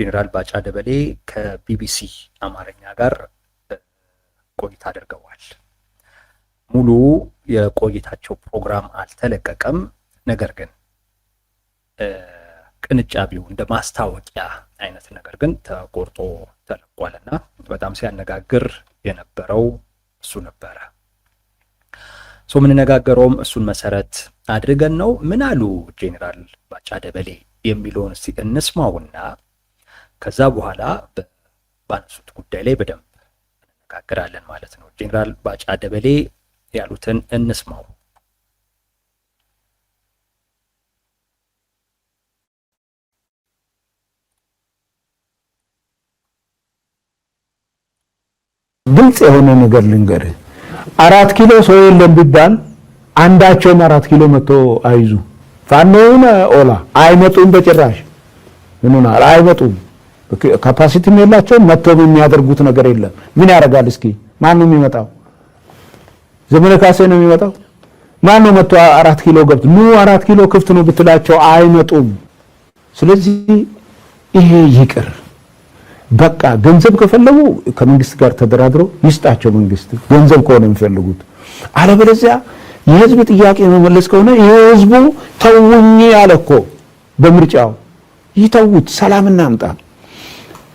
ጄኔራል ባጫ ደበሌ ከቢቢሲ አማርኛ ጋር ቆይታ አድርገዋል። ሙሉ የቆይታቸው ፕሮግራም አልተለቀቀም። ነገር ግን ቅንጫቢው እንደ ማስታወቂያ አይነት ነገር ግን ተቆርጦ ተለቋልና በጣም ሲያነጋግር የነበረው እሱ ነበረ። የምንነጋገረውም እሱን መሰረት አድርገን ነው። ምን አሉ ጄኔራል ባጫ ደበሌ የሚለውን እስቲ እንስማውና ከዛ በኋላ ባነሱት ጉዳይ ላይ በደንብ እንነጋገራለን ማለት ነው። ጄኔራል ባጫ ደበሌ ያሉትን እንስማው። ግልጽ የሆነ ነገር ልንገርህ፣ 4 ኪሎ ሰው የለም ቢባል አንዳቸውም 4 ኪሎ መጥቶ አይዙ ፋኖውን ኦላ አይመጡም። በጭራሽ ምንና አይመጡም። ካፓሲቲም የላቸውም። መጥተው የሚያደርጉት ነገር የለም። ምን ያደርጋል? እስኪ ማን ነው የሚመጣው? ዘመነ ካሴ ነው የሚመጣው? ማን ነው መጥቶ 4 ኪሎ ገብቶ 4 ኪሎ ክፍት ነው ብትላቸው አይመጡም። ስለዚህ ይሄ ይቅር በቃ። ገንዘብ ከፈለጉ ከመንግስት ጋር ተደራድሮ ይስጣቸው መንግስት፣ ገንዘብ ከሆነ የሚፈልጉት። አለበለዚያ የህዝብ ጥያቄ መመለስ ከሆነ የህዝቡ ተውኝ ያለ እኮ በምርጫው ይተውት፣ ሰላም እናምጣ።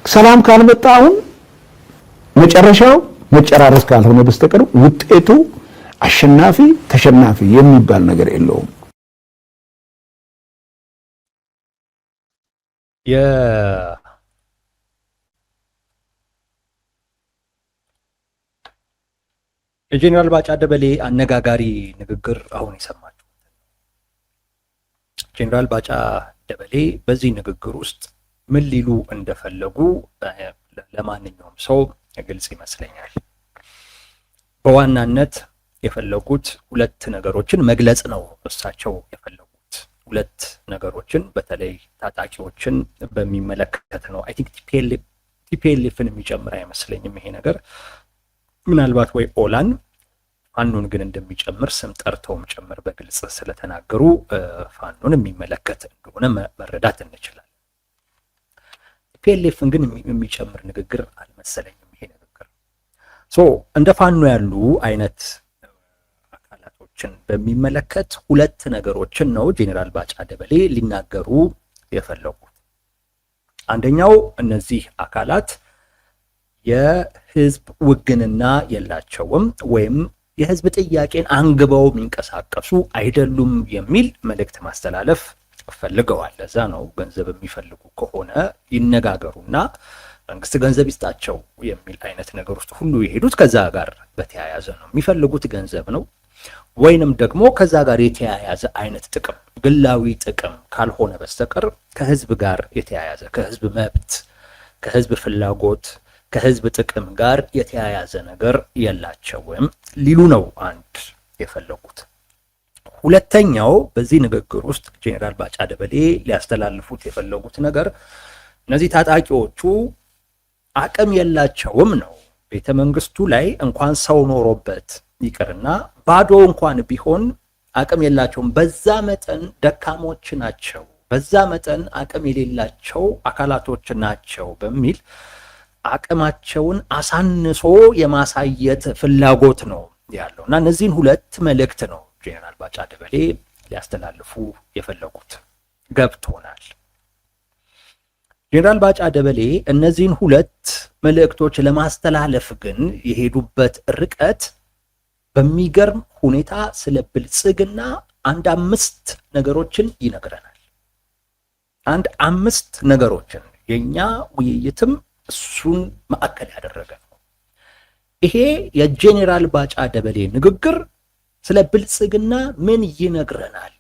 ሰላም ካልመጣ አሁን መጨረሻው መጨራረስ ካልሆነ በስተቀር ውጤቱ አሸናፊ ተሸናፊ የሚባል ነገር የለውም። የጄኔራል ባጫ ደበሌ አነጋጋሪ ንግግር አሁን የሰማችሁ። ጄኔራል ባጫ ደበሌ በዚህ ንግግር ውስጥ ምን ሊሉ እንደፈለጉ ለማንኛውም ሰው ግልጽ ይመስለኛል። በዋናነት የፈለጉት ሁለት ነገሮችን መግለጽ ነው። እሳቸው የፈለጉት ሁለት ነገሮችን በተለይ ታጣቂዎችን በሚመለከት ነው። አይ ቲንክ ቲፒኤልኤፍን የሚጨምር አይመስለኝም ይሄ ነገር። ምናልባት ወይ ኦላን ፋኖን ግን እንደሚጨምር ስም ጠርተውም ጭምር በግልጽ ስለተናገሩ ፋኖን የሚመለከት እንደሆነ መረዳት እንችላለን። ቲፒኤልኤፍን ግን የሚጨምር ንግግር አልመሰለኝም ይሄ ንግግር። እንደ ፋኖ ያሉ አይነት አካላቶችን በሚመለከት ሁለት ነገሮችን ነው ጄኔራል ባጫ ደበሌ ሊናገሩ የፈለጉት። አንደኛው እነዚህ አካላት የህዝብ ውግንና የላቸውም ወይም የህዝብ ጥያቄን አንግበው የሚንቀሳቀሱ አይደሉም የሚል መልእክት ማስተላለፍ ፈልገዋል። ለዛ ነው ገንዘብ የሚፈልጉ ከሆነ ይነጋገሩና መንግስት ገንዘብ ይስጣቸው የሚል አይነት ነገር ውስጥ ሁሉ የሄዱት ከዛ ጋር በተያያዘ ነው። የሚፈልጉት ገንዘብ ነው ወይንም ደግሞ ከዛ ጋር የተያያዘ አይነት ጥቅም፣ ግላዊ ጥቅም ካልሆነ በስተቀር ከህዝብ ጋር የተያያዘ ከህዝብ መብት፣ ከህዝብ ፍላጎት፣ ከህዝብ ጥቅም ጋር የተያያዘ ነገር የላቸውም ሊሉ ነው አንድ የፈለጉት። ሁለተኛው በዚህ ንግግር ውስጥ ጄኔራል ባጫ ደበሌ ሊያስተላልፉት የፈለጉት ነገር እነዚህ ታጣቂዎቹ አቅም የላቸውም ነው። ቤተ መንግስቱ ላይ እንኳን ሰው ኖሮበት ይቅርና ባዶ እንኳን ቢሆን አቅም የላቸውም። በዛ መጠን ደካሞች ናቸው፣ በዛ መጠን አቅም የሌላቸው አካላቶች ናቸው በሚል አቅማቸውን አሳንሶ የማሳየት ፍላጎት ነው ያለው እና እነዚህን ሁለት መልእክት ነው ጄኔራል ባጫ ደበሌ ሊያስተላልፉ የፈለጉት። ገብቶናል። ጄኔራል ባጫ ደበሌ እነዚህን ሁለት መልእክቶች ለማስተላለፍ ግን የሄዱበት ርቀት በሚገርም ሁኔታ ስለ ብልጽግና አንድ 5 ነገሮችን ይነግረናል። አንድ 5 ነገሮችን የኛ ውይይትም እሱን ማዕከል ያደረገ ነው። ይሄ የጄኔራል ባጫ ደበሌ ንግግር ስለ ብልጽግና ምን ይነግረናል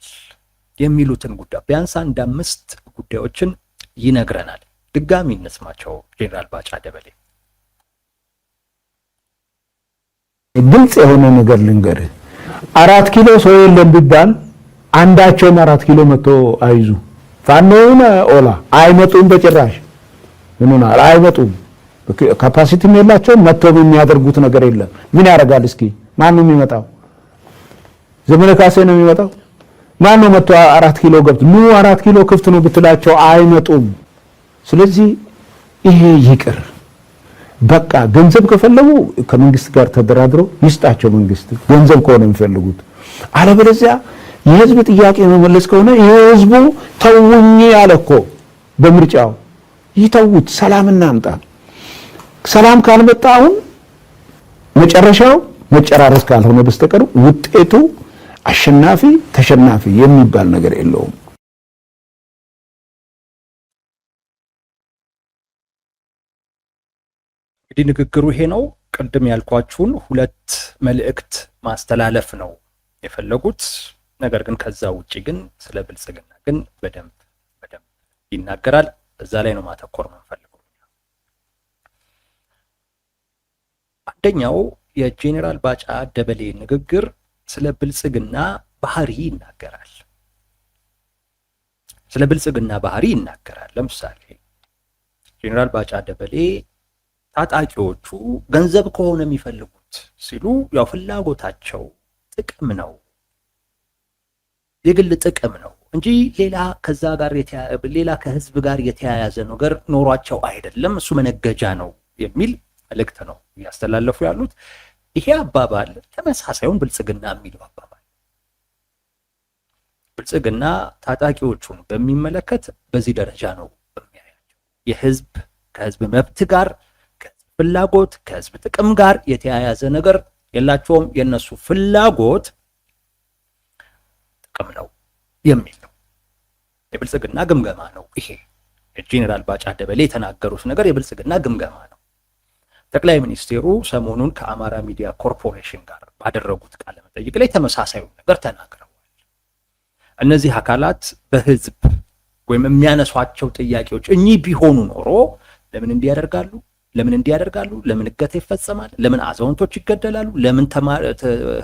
የሚሉትን ጉዳይ ቢያንስ አንድ 5 ጉዳዮችን ይነግረናል። ድጋሚ እንስማቸው ጄኔራል ባጫ ደበሌ። ግልጽ የሆነ ነገር ልንገርህ፣ 4 ኪሎ ሰው የለም ቢባል አንዳቸውም 4 ኪሎ መጥቶ አይዙ ፋኖውን ኦላ አይመጡም። በጭራሽ ምንና አይመጡም። ካፓሲቲም የላቸውም። መጥተው የሚያደርጉት ነገር የለም። ምን ያደርጋል? እስኪ ማን ነው የሚመጣው? ዘመነ ካሴ ነው የሚመጣው? ማን ነው መጥቶ 4 ኪሎ ገብቶ 4 ኪሎ ክፍት ነው ብትላቸው አይመጡም። ስለዚህ ይሄ ይቅር። በቃ ገንዘብ ከፈለጉ ከመንግስት ጋር ተደራድረው ይስጣቸው መንግስት ገንዘብ ከሆነ የሚፈልጉት። አለበለዚያ የህዝብ ጥያቄ መመለስ ከሆነ የህዝቡ ተውኝ ያለ እኮ በምርጫው ይተውት፣ ሰላም እናምጣ። ሰላም ካልመጣ አሁን መጨረሻው መጨራረስ ካልሆነ በስተቀር ውጤቱ አሸናፊ ተሸናፊ የሚባል ነገር የለውም። እንግዲህ ንግግሩ ይሄ ነው። ቅድም ያልኳችሁን ሁለት መልእክት ማስተላለፍ ነው የፈለጉት። ነገር ግን ከዛ ውጪ ግን ስለ ብልጽግና ግን በደንብ ይናገራል። እዛ ላይ ነው ማተኮር የምንፈልገው። አንደኛው የጄኔራል ባጫ ደበሌ ንግግር ስለ ብልጽግና ባህሪ ይናገራል። ስለ ብልጽግና ባህሪ ይናገራል። ለምሳሌ ጄኔራል ባጫ ደበሌ ታጣቂዎቹ ገንዘብ ከሆነ የሚፈልጉት ሲሉ ያው ፍላጎታቸው ጥቅም ነው፣ የግል ጥቅም ነው እንጂ ሌላ ከዛ ጋር ሌላ ከህዝብ ጋር የተያያዘ ነገር ኖሯቸው አይደለም፣ እሱ መነገጃ ነው የሚል መልእክት ነው እያስተላለፉ ያሉት። ይሄ አባባል ተመሳሳዩን ብልጽግና የሚለው አባባል ብልጽግና ታጣቂዎቹን በሚመለከት በዚህ ደረጃ ነው የሚያያቸው። የህዝብ ከህዝብ መብት ጋር ከህዝብ ፍላጎት ከህዝብ ጥቅም ጋር የተያያዘ ነገር የላቸውም። የነሱ ፍላጎት ጥቅም ነው የሚል ነው። የብልጽግና ግምገማ ነው ይሄ። ጄኔራል ባጫ ደበሌ የተናገሩት ነገር የብልጽግና ግምገማ ነው። ጠቅላይ ሚኒስቴሩ ሰሞኑን ከአማራ ሚዲያ ኮርፖሬሽን ጋር ባደረጉት ቃለ መጠይቅ ላይ ተመሳሳዩ ነገር ተናግረዋል። እነዚህ አካላት በህዝብ ወይም የሚያነሷቸው ጥያቄዎች እኚህ ቢሆኑ ኖሮ ለምን እንዲያደርጋሉ? ለምን እንዲያደርጋሉ? ለምን እገታ ይፈጸማል? ለምን አዛውንቶች ይገደላሉ? ለምን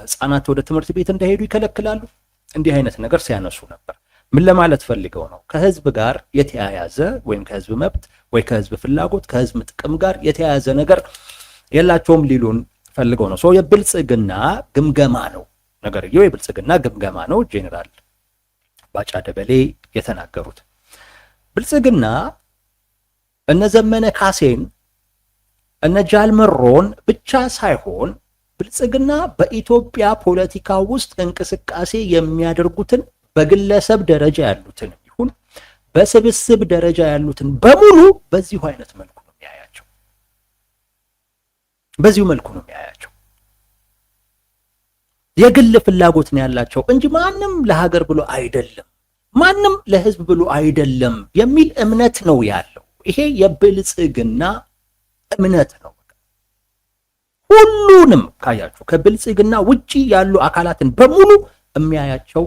ህፃናት ወደ ትምህርት ቤት እንዳይሄዱ ይከለክላሉ? እንዲህ አይነት ነገር ሲያነሱ ነበር። ምን ለማለት ፈልገው ነው? ከህዝብ ጋር የተያያዘ ወይም ከህዝብ መብት ወይ ከህዝብ ፍላጎት ከህዝብ ጥቅም ጋር የተያያዘ ነገር የላቸውም ሊሉን ፈልገው ነው። ሰው የብልጽግና ግምገማ ነው ነገርየው፣ የብልጽግና ግምገማ ነው ጄኔራል ባጫ ደበሌ የተናገሩት። ብልጽግና እነ ዘመነ ካሴን እነ ጃልመሮን ብቻ ሳይሆን ብልጽግና በኢትዮጵያ ፖለቲካ ውስጥ እንቅስቃሴ የሚያደርጉትን በግለሰብ ደረጃ ያሉትን ይሁን በስብስብ ደረጃ ያሉትን በሙሉ በዚሁ አይነት መልኩ ነው የሚያያቸው። በዚሁ መልኩ ነው የሚያያቸው። የግል ፍላጎት ነው ያላቸው እንጂ ማንም ለሀገር ብሎ አይደለም፣ ማንም ለህዝብ ብሎ አይደለም የሚል እምነት ነው ያለው። ይሄ የብልጽግና እምነት ነው። ሁሉንም ካያችሁ ከብልጽግና ውጪ ያሉ አካላትን በሙሉ የሚያያቸው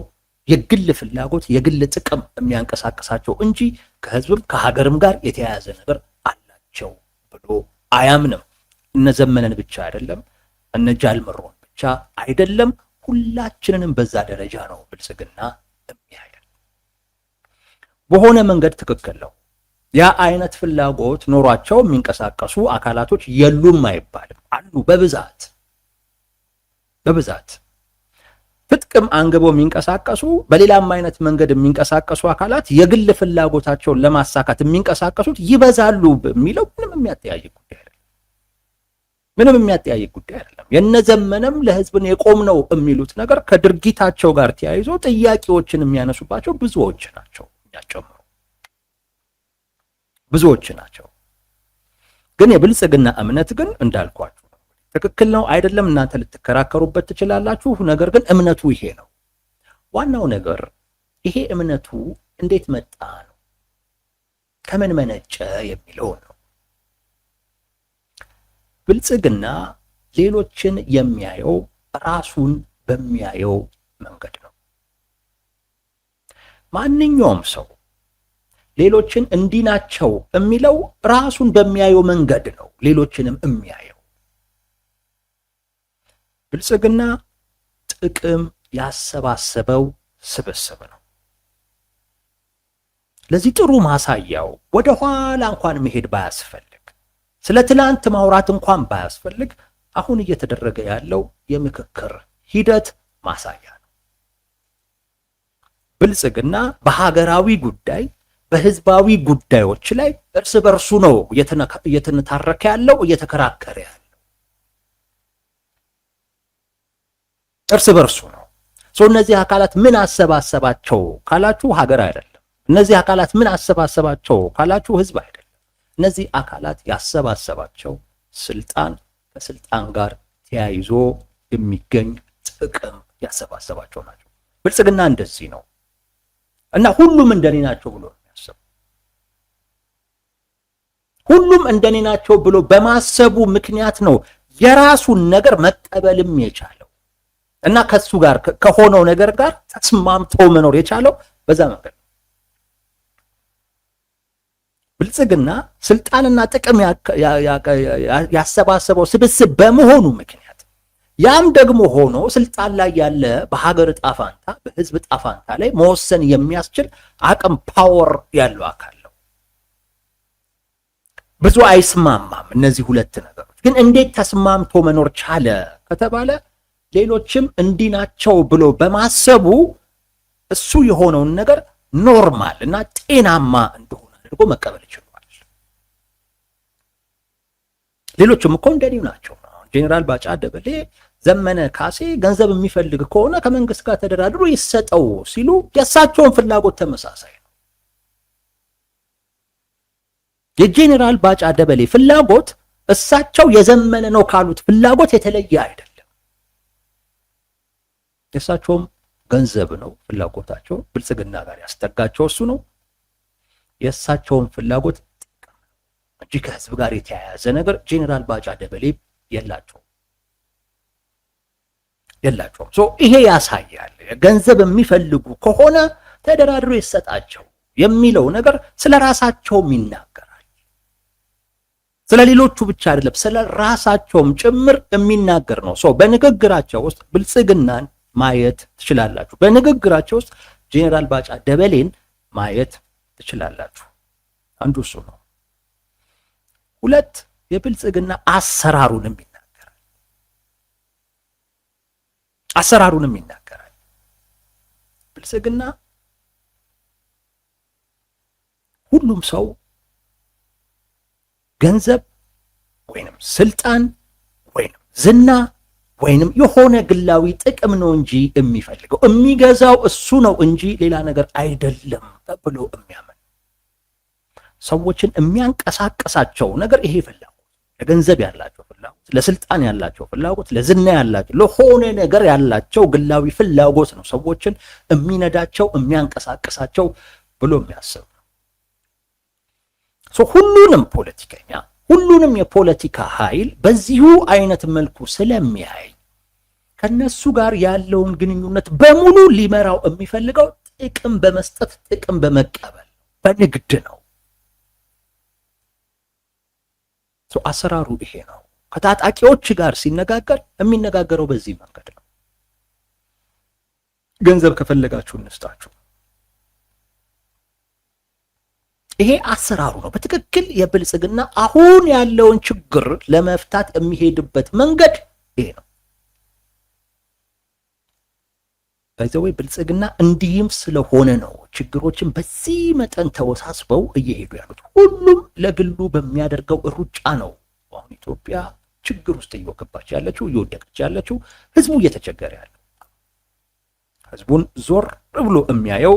የግል ፍላጎት የግል ጥቅም የሚያንቀሳቀሳቸው እንጂ ከህዝብም ከሀገርም ጋር የተያያዘ ነገር አላቸው ብሎ አያምንም። እነ ዘመነን ብቻ አይደለም፣ እነ ጃልመሮን ብቻ አይደለም፣ ሁላችንንም በዛ ደረጃ ነው ብልጽግና የሚያየን። በሆነ መንገድ ትክክል ነው። ያ አይነት ፍላጎት ኖሯቸው የሚንቀሳቀሱ አካላቶች የሉም አይባልም፣ አሉ በብዛት ትጥቅም አንግበው የሚንቀሳቀሱ በሌላም አይነት መንገድ የሚንቀሳቀሱ አካላት የግል ፍላጎታቸውን ለማሳካት የሚንቀሳቀሱት ይበዛሉ በሚለው ምንም የሚያጠያይቅ ጉዳይ አይደለም። የነዘመነም ለህዝብን የቆም ነው የሚሉት ነገር ከድርጊታቸው ጋር ተያይዞ ጥያቄዎችን የሚያነሱባቸው ብዙዎች ናቸው፣ ያጨምሩ ብዙዎች ናቸው። ግን የብልጽግና እምነት ግን እንዳልኳችሁ ትክክል ነው አይደለም እናንተ ልትከራከሩበት ትችላላችሁ። ነገር ግን እምነቱ ይሄ ነው። ዋናው ነገር ይሄ እምነቱ እንዴት መጣ ነው፣ ከምን መነጨ የሚለው ነው። ብልጽግና ሌሎችን የሚያየው ራሱን በሚያየው መንገድ ነው። ማንኛውም ሰው ሌሎችን እንዲህ ናቸው የሚለው ራሱን በሚያየው መንገድ ነው ሌሎችንም የሚያየው። ብልጽግና ጥቅም ያሰባሰበው ስብስብ ነው። ለዚህ ጥሩ ማሳያው ወደ ኋላ እንኳን መሄድ ባያስፈልግ፣ ስለ ትላንት ማውራት እንኳን ባያስፈልግ አሁን እየተደረገ ያለው የምክክር ሂደት ማሳያ ነው። ብልጽግና በሀገራዊ ጉዳይ በህዝባዊ ጉዳዮች ላይ እርስ በርሱ ነው እየተነታረከ ያለው፣ እየተከራከረ ያለው እርስ በርሱ ነው። እነዚህ አካላት ምን አሰባሰባቸው ካላችሁ ሀገር አይደለም። እነዚህ አካላት ምን አሰባሰባቸው ካላችሁ ህዝብ አይደለም። እነዚህ አካላት ያሰባሰባቸው ስልጣን፣ ከስልጣን ጋር ተያይዞ የሚገኝ ጥቅም ያሰባሰባቸው ናቸው። ብልጽግና እንደዚህ ነው እና ሁሉም እንደኔ ናቸው ብሎ የሚያስቡ ሁሉም እንደኔ ናቸው ብሎ በማሰቡ ምክንያት ነው የራሱን ነገር መቀበልም የቻለው እና ከሱ ጋር ከሆነው ነገር ጋር ተስማምቶ መኖር የቻለው በዛ መንገድ ነው። ብልጽግና ስልጣንና ጥቅም ያሰባሰበው ስብስብ በመሆኑ ምክንያት ያም ደግሞ ሆኖ ስልጣን ላይ ያለ በሀገር ዕጣ ፈንታ በህዝብ ዕጣ ፈንታ ላይ መወሰን የሚያስችል አቅም ፓወር ያለው አካል ነው። ብዙ አይስማማም እነዚህ ሁለት ነገሮች። ግን እንዴት ተስማምቶ መኖር ቻለ ከተባለ ሌሎችም እንዲህ ናቸው ብሎ በማሰቡ እሱ የሆነውን ነገር ኖርማል እና ጤናማ እንደሆነ አድርጎ መቀበል ይችላል። ሌሎችም እኮ እንደኔው ናቸው። ጄኔራል ባጫ ደበሌ፣ ዘመነ ካሴ ገንዘብ የሚፈልግ ከሆነ ከመንግስት ጋር ተደራድሮ ይሰጠው ሲሉ የእሳቸውን ፍላጎት ተመሳሳይ ነው። የጄኔራል ባጫ ደበሌ ፍላጎት እሳቸው የዘመነ ነው ካሉት ፍላጎት የተለየ አይደለም። የእሳቸውም ገንዘብ ነው ፍላጎታቸው፣ ብልጽግና ጋር ያስጠጋቸው እሱ ነው። የእሳቸውን ፍላጎት ጥቅም እንጂ ከህዝብ ጋር የተያያዘ ነገር ጄኔራል ባጫ ደበሌ የላቸውም። ይሄ ያሳያል ገንዘብ የሚፈልጉ ከሆነ ተደራድሮ ይሰጣቸው የሚለው ነገር ስለ ራሳቸውም ይናገራል። ስለ ሌሎቹ ብቻ አይደለም፣ ስለ ራሳቸውም ጭምር የሚናገር ነው። በንግግራቸው ውስጥ ብልጽግናን ማየት ትችላላችሁ። በንግግራቸው ውስጥ ጄኔራል ባጫ ደበሌን ማየት ትችላላችሁ። አንዱ እሱ ነው። ሁለት የብልጽግና አሰራሩንም ይናገራል። ብልጽግና ሁሉም ሰው ገንዘብ ወይንም ስልጣን ወይንም ዝና ወይንም የሆነ ግላዊ ጥቅም ነው እንጂ የሚፈልገው የሚገዛው እሱ ነው እንጂ ሌላ ነገር አይደለም ብሎ የሚያምን ሰዎችን የሚያንቀሳቀሳቸው ነገር ይሄ ፍላጎት፣ ለገንዘብ ያላቸው ፍላጎት፣ ለስልጣን ያላቸው ፍላጎት፣ ለዝና ያላቸው ለሆነ ነገር ያላቸው ግላዊ ፍላጎት ነው ሰዎችን የሚነዳቸው የሚያንቀሳቀሳቸው ብሎ የሚያስብ ነው። ሁሉንም ፖለቲከኛ ሁሉንም የፖለቲካ ኃይል በዚሁ አይነት መልኩ ስለሚያይ ከነሱ ጋር ያለውን ግንኙነት በሙሉ ሊመራው የሚፈልገው ጥቅም በመስጠት ጥቅም በመቀበል በንግድ ነው። አሰራሩ ይሄ ነው። ከታጣቂዎች ጋር ሲነጋገር የሚነጋገረው በዚህ መንገድ ነው። ገንዘብ ከፈለጋችሁ እንስጣችሁ። ይሄ አሰራሩ ነው። በትክክል የብልጽግና አሁን ያለውን ችግር ለመፍታት የሚሄድበት መንገድ ይሄ ነው። በዚያው ብልጽግና እንዲህም ስለሆነ ነው ችግሮችን በዚህ መጠን ተወሳስበው እየሄዱ ያሉት። ሁሉም ለግሉ በሚያደርገው ሩጫ ነው አሁን ኢትዮጵያ ችግር ውስጥ እየወከባች ያለችው እየወደቀች ያለችው፣ ህዝቡ እየተቸገረ ያለው። ህዝቡን ዞር ብሎ የሚያየው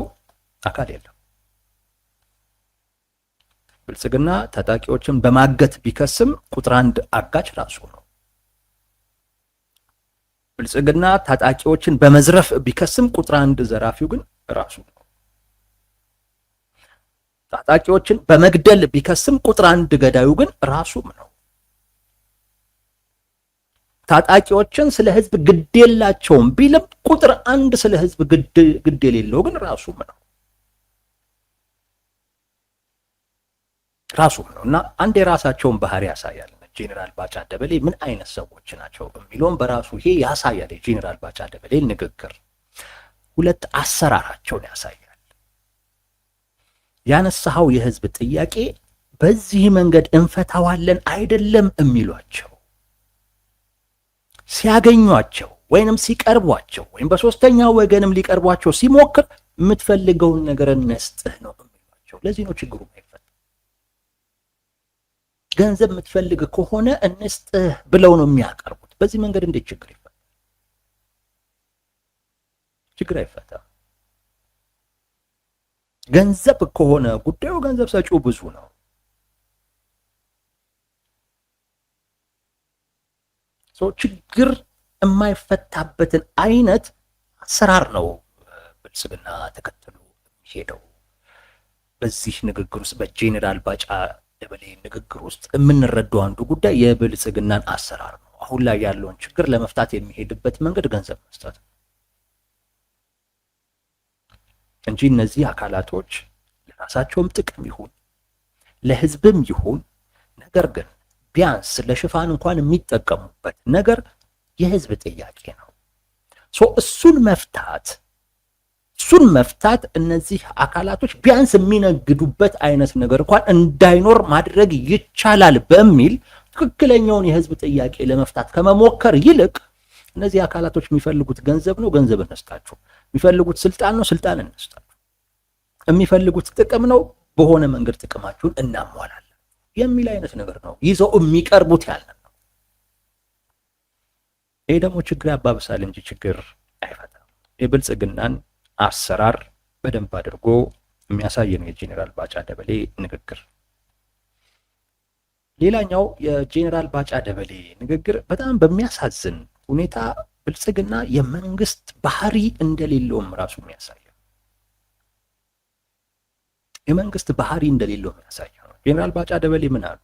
አካል የለም። ብልጽግና ታጣቂዎችን በማገት ቢከስም ቁጥር 1 አጋች ራሱ ነው። ብልጽግና ታጣቂዎችን በመዝረፍ ቢከስም ቁጥር 1 ዘራፊው ግን ራሱ ነው። ታጣቂዎችን በመግደል ቢከስም ቁጥር 1 ገዳዩ ግን ራሱም ነው። ታጣቂዎችን ስለ ህዝብ ግድ የላቸውም ቢልም ቁጥር 1 ስለ ህዝብ ግድ የሌለው ግን ራሱም ነው እና አንድ የራሳቸውን ባህሪ ያሳያል። ጄኔራል ባጫ ደበሌ ምን አይነት ሰዎች ናቸው የሚለውን በራሱ ይሄ ያሳያል። የጄኔራል ባጫ ደበሌ ንግግር ሁለት አሰራራቸውን ያሳያል። ያነሳው የህዝብ ጥያቄ በዚህ መንገድ እንፈታዋለን አይደለም የሚሏቸው ሲያገኟቸው ወይንም ሲቀርቧቸው ወይም በሶስተኛ ወገንም ሊቀርቧቸው ሲሞክር የምትፈልገውን ነገር እንስጥህ ነው የሚሏቸው። ናቸው። ለዚህ ነው ችግሩ የማይፈታ። ገንዘብ የምትፈልግ ከሆነ እንስጥህ ብለው ነው የሚያቀርቡት። በዚህ መንገድ እንዴት ችግር ይፈታል? ችግር አይፈታም። ገንዘብ ከሆነ ጉዳዩ ገንዘብ ሰጪው ብዙ ነው። ችግር የማይፈታበትን አይነት አሰራር ነው ብልጽግና ተከትሎ የሚሄደው። በዚህ ንግግር ውስጥ በጄኔራል ባጫ ደበሌ ንግግር ውስጥ የምንረዳው አንዱ ጉዳይ የብልጽግናን አሰራር ነው። አሁን ላይ ያለውን ችግር ለመፍታት የሚሄድበት መንገድ ገንዘብ መስጠት እንጂ እነዚህ አካላቶች ለራሳቸውም ጥቅም ይሁን ለህዝብም ይሁን ነገር ግን ቢያንስ ለሽፋን እንኳን የሚጠቀሙበት ነገር የህዝብ ጥያቄ ነው። እሱን መፍታት እነዚህ አካላቶች ቢያንስ የሚነግዱበት አይነት ነገር እንኳን እንዳይኖር ማድረግ ይቻላል በሚል ትክክለኛውን የህዝብ ጥያቄ ለመፍታት ከመሞከር ይልቅ እነዚህ አካላቶች የሚፈልጉት ገንዘብ ነው፣ ገንዘብ እንስጣቸው፣ የሚፈልጉት ስልጣን ነው፣ ስልጣን እንስጣቸው፣ የሚፈልጉት ጥቅም ነው፣ በሆነ መንገድ ጥቅማችሁን እናሟላለን የሚል አይነት ነገር ነው ይዘው የሚቀርቡት ያለ ነው። ይሄ ደግሞ ችግር ያባብሳል እንጂ ችግር አይፈታም። የብልጽግናን አሰራር በደንብ አድርጎ የሚያሳይ ነው የጄኔራል ባጫ ደበሌ ንግግር። ሌላኛው የጄኔራል ባጫ ደበሌ ንግግር በጣም በሚያሳዝን ሁኔታ ብልጽግና የመንግስት ባህሪ እንደሌለውም ራሱ የሚያሳይ ነው። የመንግስት ባህሪ እንደሌለው የሚያሳይ ነው። ጄኔራል ባጫ ደበሌ ምን አሉ?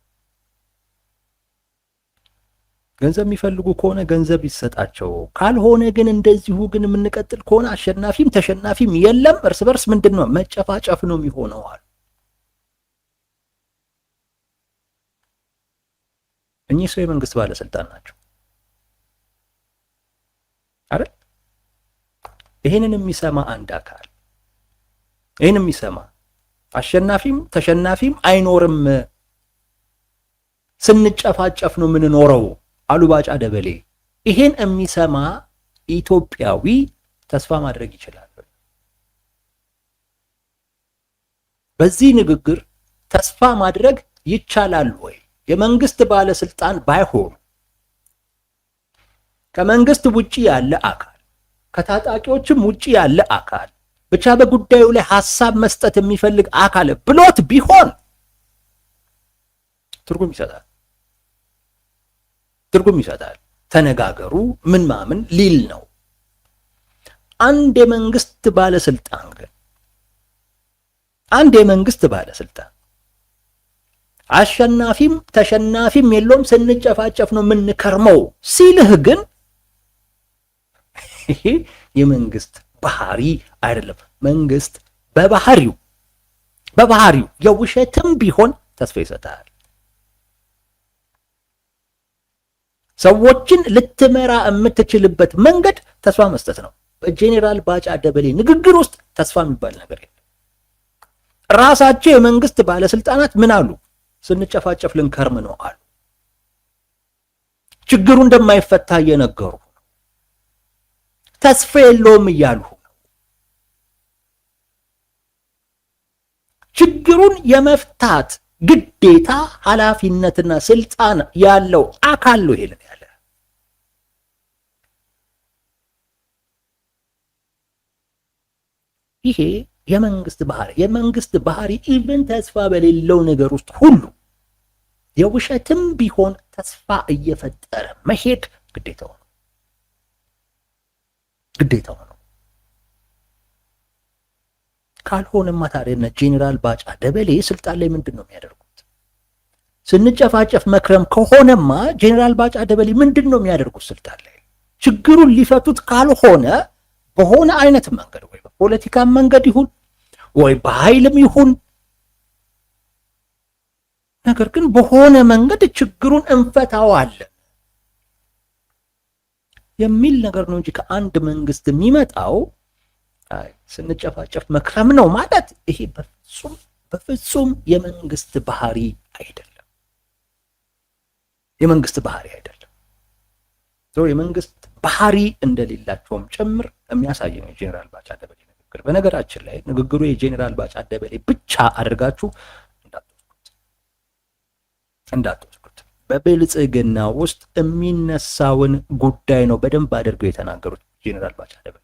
ገንዘብ የሚፈልጉ ከሆነ ገንዘብ ይሰጣቸው፣ ካልሆነ ግን እንደዚሁ ግን የምንቀጥል ከሆነ አሸናፊም ተሸናፊም የለም፣ እርስ በርስ ምንድን ነው መጨፋጨፍ ነው የሚሆነው አሉ። እኚህ ሰው የመንግስት ባለስልጣን ናቸው አይደል? ይሄንን የሚሰማ አንድ አካል ይሄንን የሚሰማ አሸናፊም ተሸናፊም አይኖርም፣ ስንጨፋጨፍ ነው የምንኖረው አሉ ባጫ ደበሌ። ይሄን የሚሰማ ኢትዮጵያዊ ተስፋ ማድረግ ይችላል? በዚህ ንግግር ተስፋ ማድረግ ይቻላል ወይ? የመንግስት ባለስልጣን ባይሆኑ ከመንግስት ውጪ ያለ አካል ከታጣቂዎችም ውጪ ያለ አካል ብቻ በጉዳዩ ላይ ሐሳብ መስጠት የሚፈልግ አካል ብሎት ቢሆን ትርጉም ይሰጣል። ተነጋገሩ ምን ማምን ሊል ነው። አንድ የመንግስት ባለስልጣን አሸናፊም ተሸናፊም የለውም ስንጨፋጨፍ ነው የምንከርመው ሲልህ ግን ይሄ የመንግስት ባህሪ አይደለም። መንግስት በባህሪው የውሸትም ቢሆን ተስፋ ይሰጣል። ሰዎችን ልትመራ የምትችልበት መንገድ ተስፋ መስጠት ነው። በጄኔራል ባጫ ደበሌ ንግግር ውስጥ ተስፋ የሚባል ነገር የለም። ራሳቸው የመንግስት ባለስልጣናት ምን አሉ? ስንጨፋጨፍ ልንከርም ነው አሉ። ችግሩ እንደማይፈታ እየነገሩ ነው። ተስፋ የለውም እያሉ ነው። ችግሩን የመፍታት ግዴታ ኃላፊነትና ስልጣን ያለው አካል ነው ይሄን ያለ። ይሄ የመንግስት ባህሪ ኢቭን ተስፋ በሌለው ነገር ውስጥ ሁሉ የውሸትም ቢሆን ተስፋ እየፈጠረ መሄድ ግዴታው ነው። ካልሆነማ ታዲያ ጄኔራል ባጫ ደበሌ ስልጣን ላይ ምንድን ነው የሚያደርጉት? ስንጨፋጨፍ መክረም ከሆነማ ጄኔራል ባጫ ደበሌ ምንድን ነው የሚያደርጉት ስልጣን ላይ? ችግሩን ሊፈቱት ካልሆነ በሆነ አይነት መንገድ ወይ በፖለቲካ መንገድ ይሁን ወይ በኃይልም ይሁን ነገር ግን በሆነ መንገድ ችግሩን እንፈታዋለን የሚል ነገር ነው እንጂ ከአንድ መንግስት የሚመጣው ስንጨፋጨፍ መክረም ነው ማለት ይሄ በፍጹም የመንግስት ባህሪ አይደለም። የመንግስት ባህሪ እንደሌላቸውም ጭምር የሚያሳይ ነው የጄኔራል ባጫ ደበሌ ንግግር። ንግግር። በነገራችን ላይ ንግግሩ የጄኔራል ባጫ ደበሌ ብቻ አድርጋችሁ እንዳትወስዱት። በብልጽግና ውስጥ የሚነሳውን ጉዳይ ነው በደንብ አድርገው የተናገሩት ጄኔራል ባጫ ደበሌ።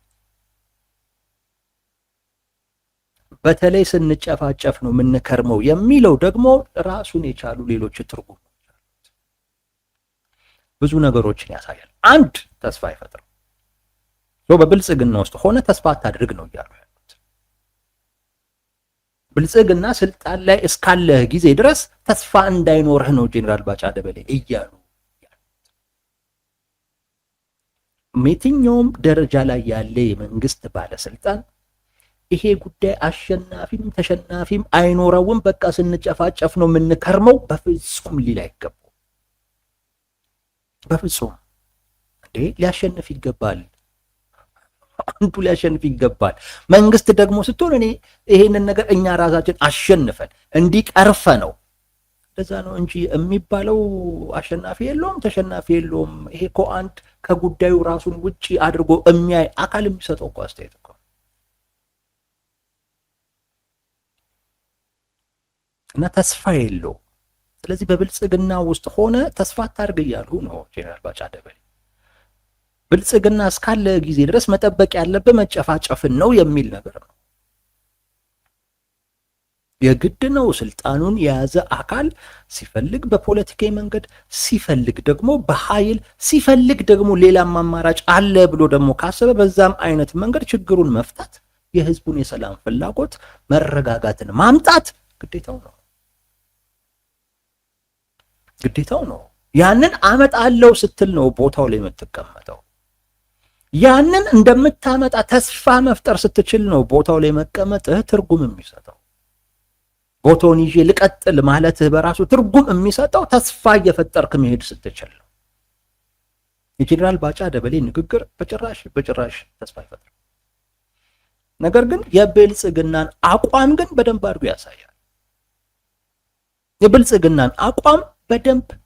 በተለይ ስንጨፋጨፍ ነው የምንከርመው የሚለው ደግሞ ራሱን የቻሉ ሌሎች ትርጉም ብዙ ነገሮችን ያሳያል። አንድ ተስፋ አይፈጥርም። በብልጽግና ውስጥ ሆነ ተስፋ አታድርግ ነው እያሉ ያሉት። ብልጽግና ስልጣን ላይ እስካለህ ጊዜ ድረስ ተስፋ እንዳይኖርህ ነው ጄኔራል ባጫ ደበሌ እያሉ ያሉት። የትኛውም ደረጃ ላይ ያለ የመንግስት ባለስልጣን ይሄ ጉዳይ አሸናፊም ተሸናፊም አይኖረውም፣ በቃ ስንጨፋጨፍ ነው የምንከርመው በፍጹም ሊል አይገባም። በፍጹም እንዴ ሊያሸንፍ ይገባል። አንዱ ሊያሸንፍ ይገባል። መንግስት ደግሞ ስትሆን እኔ ይሄንን ነገር እኛ ራሳችን አሸንፈን እንዲቀርፈ ነው እንደዛ ነው እንጂ የሚባለው አሸናፊ የለውም ተሸናፊ የለውም። ይሄ እኮ አንድ ከጉዳዩ ራሱን ውጪ አድርጎ የሚያይ አካል የሚሰጠው እኮ አስተያየት እኮ እና ተስፋ የለው። ስለዚህ በብልጽግና ውስጥ ሆነ ተስፋ አታድርግ እያሉ ነው ጄኔራል ባጫ ደበሌ። ብልጽግና እስካለ ጊዜ ድረስ መጠበቅ ያለብህ መጨፋጨፍን ነው የሚል ነገር ነው። የግድ ነው ስልጣኑን የያዘ አካል ሲፈልግ በፖለቲካዊ መንገድ፣ ሲፈልግ ደግሞ በኃይል፣ ሲፈልግ ደግሞ ሌላም አማራጭ አለ ብሎ ደግሞ ካሰበ በዛም አይነት መንገድ ችግሩን መፍታት፣ የህዝቡን የሰላም ፍላጎት መረጋጋትን ማምጣት ግዴታው ነው ግዴታው ነው። ያንን አመጣለው ስትል ነው ቦታው ላይ የምትቀመጠው። ያንን እንደምታመጣ ተስፋ መፍጠር ስትችል ነው ቦታው ላይ መቀመጥህ ትርጉም የሚሰጠው። ቦታውን ይዤ ልቀጥል ማለትህ በራሱ ትርጉም የሚሰጠው ተስፋ እየፈጠርክ መሄድ ስትችል ነው። የጄኔራል ባጫ ደበሌ ንግግር በጭራሽ ተስፋ አይፈጥርም። ነገር ግን የብልጽግናን አቋም ግን በደንብ አድርጎ ያሳያል። የብልጽግናን አቋም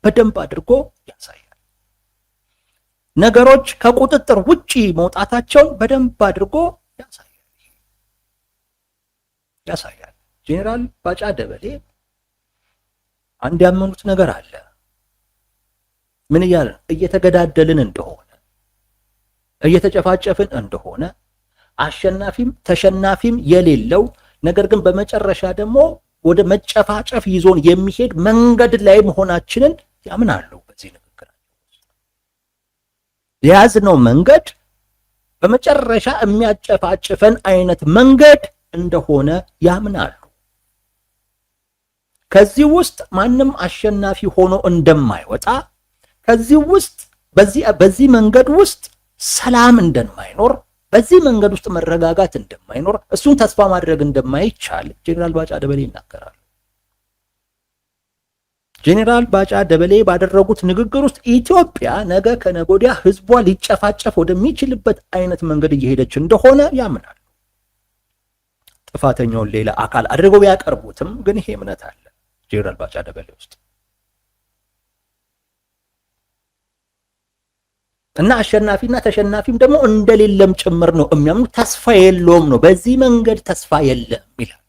በደንብ አድርጎ ያሳያል። ነገሮች ከቁጥጥር ውጪ መውጣታቸውን በደንብ አድርጎ ያሳያል። ጄኔራል ባጫ ደበሌ አንድ ያመኑት ነገር አለ። ምን እያለ እየተገዳደልን እንደሆነ፣ እየተጨፋጨፍን እንደሆነ፣ አሸናፊም ተሸናፊም የሌለው ነገር ግን በመጨረሻ ደግሞ ወደ መጨፋጨፍ ይዞን የሚሄድ መንገድ ላይ መሆናችንን ያምናሉ። በዚህ ንግግር የያዝነው መንገድ በመጨረሻ የሚያጨፋጭፈን አይነት መንገድ እንደሆነ ያምናሉ። ከዚህ ውስጥ ማንም አሸናፊ ሆኖ እንደማይወጣ፣ ከዚህ ውስጥ በዚህ መንገድ ውስጥ ሰላም እንደማይኖር፣ በዚህ መንገድ ውስጥ መረጋጋት እንደማይኖር፣ እሱን ተስፋ ማድረግ እንደማይቻል ጄኔራል ባጫ ደበሌ ይናገራሉ። ጄኔራል ባጫ ደበሌ ባደረጉት ንግግር ውስጥ ኢትዮጵያ ነገ ከነገ ወዲያ ህዝቧ ሊጨፋጨፍ ወደሚችልበት አይነት መንገድ እየሄደች እንደሆነ ያምናሉ። ጥፋተኛውን ሌላ አካል አድርገው ቢያቀርቡትም ግን ይሄ እምነት አለ ጄኔራል ባጫ ደበሌ ውስጥ እና አሸናፊና ተሸናፊም ደግሞ እንደሌለም ጭምር ነው የሚያምኑ። ተስፋ የለውም ነው፣ በዚህ መንገድ ተስፋ የለም ይላል።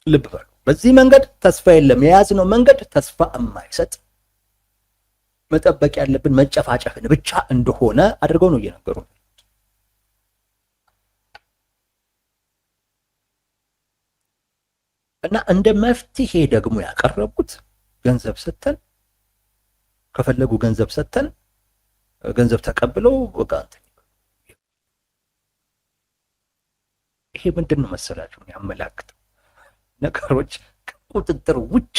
ልብ በሉ፣ በዚህ መንገድ ተስፋ የለም። የያዝነው መንገድ ተስፋ የማይሰጥ መጠበቅ ያለብን መጨፋጨፍን ብቻ እንደሆነ አድርገው ነው እየነገሩ። እና እንደ መፍትሄ ደግሞ ያቀረቡት ገንዘብ ሰጥተን ከፈለጉ ገንዘብ ሰጥተን ገንዘብ ተቀብለው በቃ ይሄ ምንድን ነው መሰላችሁ ያመላክተው ነገሮች ከቁጥጥር ውጪ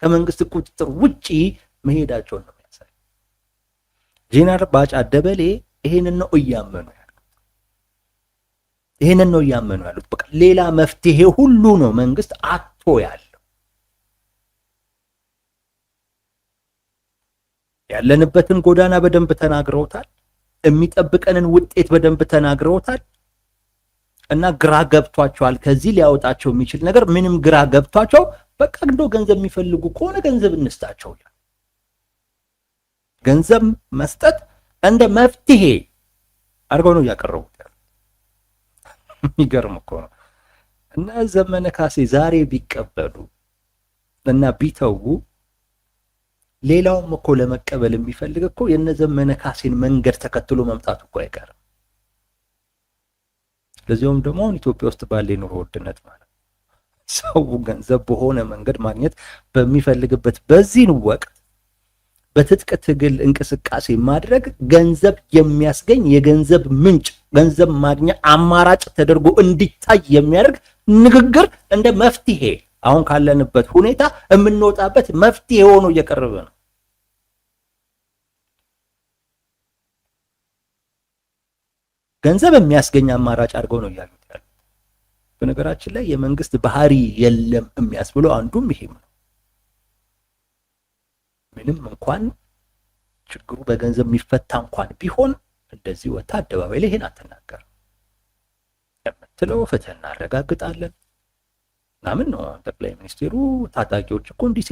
ከመንግስት ቁጥጥር ውጪ መሄዳቸውን ነው የሚያሳይ። ጄኔራል ባጫ ደበሌ ይሄንን ነው እያመኑ ያሉት። በቃ ሌላ መፍትሄ ሁሉ ነው መንግስት አጥቶ ያለው። ያለንበትን ጎዳና በደንብ ተናግረውታል። የሚጠብቀንን ውጤት በደንብ ተናግረውታል። እና ግራ ገብቷቸዋል። ከዚህ ሊያወጣቸው የሚችል ነገር ምንም ግራ ገብቷቸው በቃ እንደው ገንዘብ የሚፈልጉ ከሆነ ገንዘብ እንስጣቸው። ገንዘብ መስጠት እንደ መፍትሄ አድርገው ነው እያቀረቡት ያለው። የሚገርም እኮ ነው። እና ዘመነ ካሴ ዛሬ ቢቀበሉ እና ቢተዉ ሌላውም እኮ ለመቀበል የሚፈልግ እኮ የነ ዘመነ ካሴን መንገድ ተከትሎ መምጣቱ እኮ አይቀርም። ለዚያውም ደግሞ አሁን ኢትዮጵያ ውስጥ ባለ የኑሮ ውድነት ማለት ሰው ገንዘብ በሆነ መንገድ ማግኘት በሚፈልግበት በዚህን ወቅት በትጥቅ ትግል እንቅስቃሴ ማድረግ ገንዘብ የሚያስገኝ የገንዘብ ምንጭ፣ ገንዘብ ማግኛ አማራጭ ተደርጎ እንዲታይ የሚያደርግ ንግግር እንደ መፍትሄ አሁን ካለንበት ሁኔታ የምንወጣበት መፍትሄ ሆኖ እየቀረበ ነው። ገንዘብ የሚያስገኝ አማራጭ አድርገው ነው እያሉት ያሉት። በነገራችን ላይ የመንግስት ባህሪ የለም የሚያስብለው አንዱም ይሄም ነው። ምንም እንኳን ችግሩ በገንዘብ የሚፈታ እንኳን ቢሆን እንደዚህ ወጣ አደባባይ ላይ ይሄን አትናገርም የምትለው ፍትህ እናረጋግጣለን ምናምን ነው። ጠቅላይ ሚኒስትሩ ታጣቂዎች እኮ እንዲህ